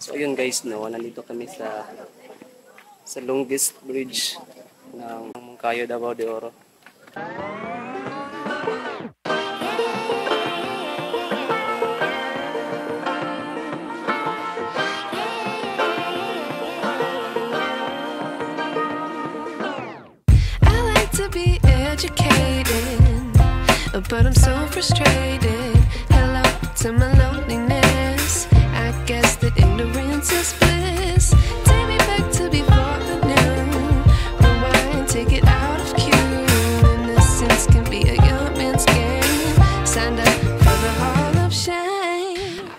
So ayun guys, no, nandito kami sa longest bridge ng Moncayo, Davao de Oro. I like to be educated, but I'm so frustrated. Hello to my loneliness. I guess that ignorance is bliss. Take me back to before the new. Rewind, take it out of cue. Innocence can be a young man's game. Signed up for the hall of shame.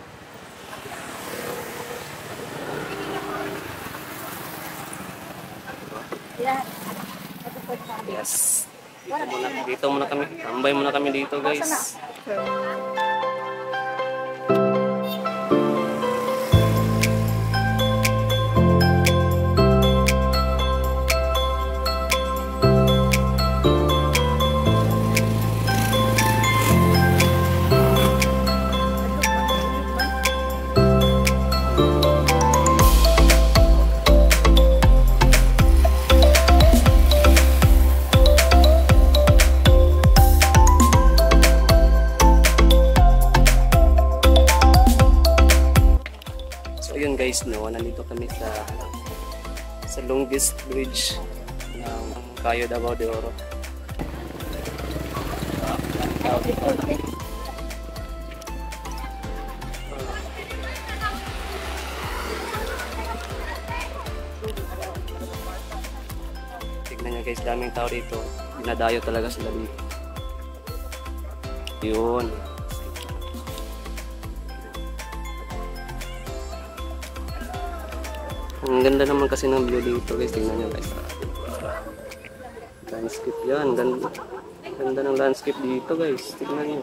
Yes. Dito muna kami. Tambay muna kami dito, guys. Ayun guys, no, nandito kami sa longest bridge ng Moncayo, Davao de Oro. Tignan nyo guys, daming tao dito. Dinadayo talaga sila dito. Yun. Ang ganda naman kasi ng view dito guys, tingnan nyo guys. Landscape yan, ganda ng landscape dito guys, tingnan nyo.